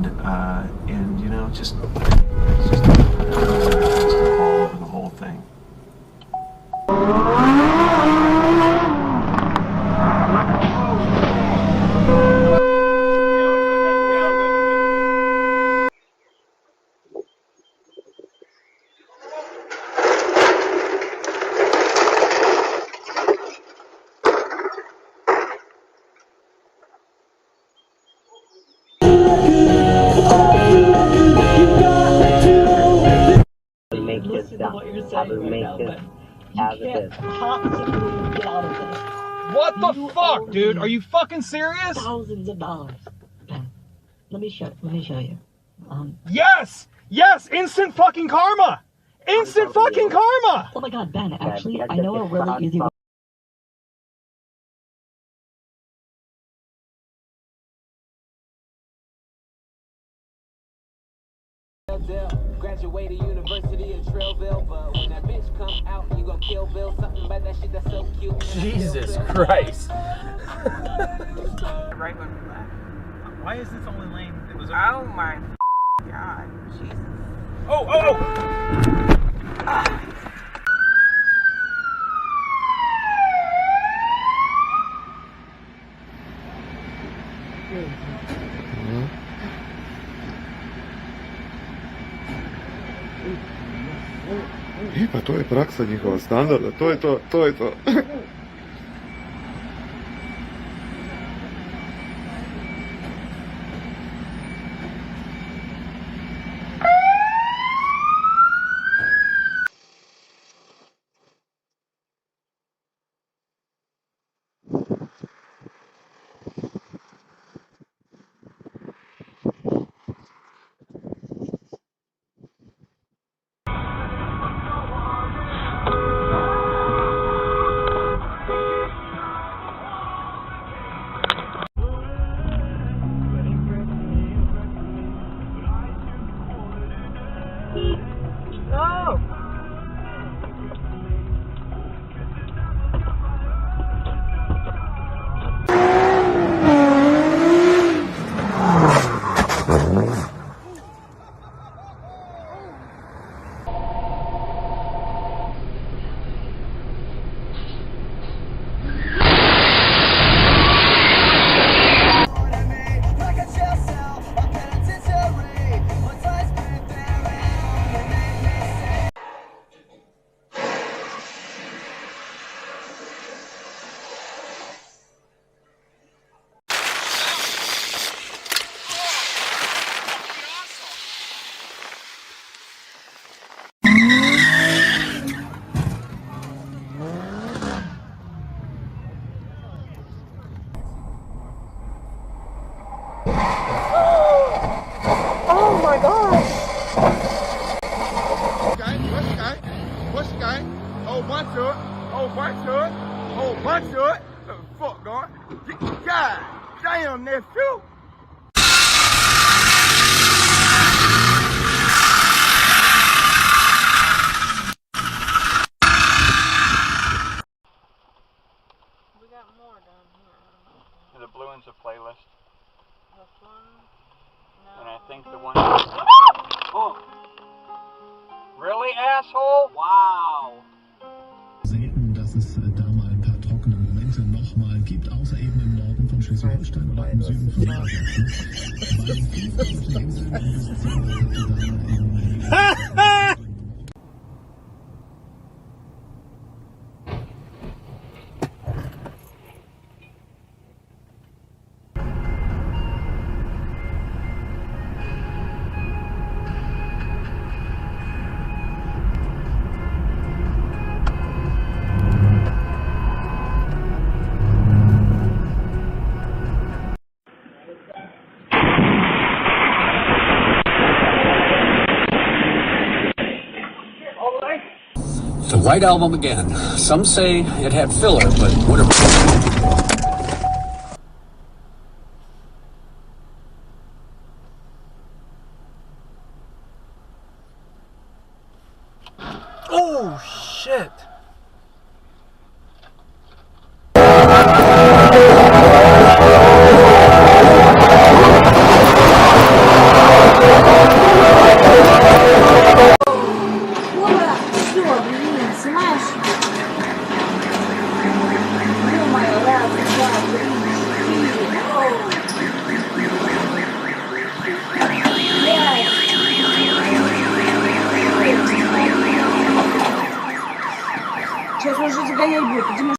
and you know, just all over the whole thing. What the fuck, dude? Are you fucking serious? Thousands of dollars. Ben, let me show you. Yes! Yes! Instant fucking karma! Instant fucking karma! Oh my god, Ben, actually, I know a really easy way. Graduated University of Trailville, but when that bitch come out, you gon' kill Bill. Something about that shit that's so cute. Jesus Christ. Right when we left. Why is this only lane that was Oh my god. Jesus. Oh! Ah. Pa to je praksa njihova standarda, to je to. Bunch of it. Fuck going. God damn, nephew. We got more down here. The blue one's a playlist. This one? No. And I think the one... Oh! Really, asshole? Wow! Selten, dass es da mal ein paar trockene Momente nochmal gibt, außer eben im Norden von Schleswig-Holstein oder im Süden von Niedersachsen. Bei den 5 Inseln bis 10 da in The White Album again. Some say it had filler, but whatever. Oh, shit. моей будет.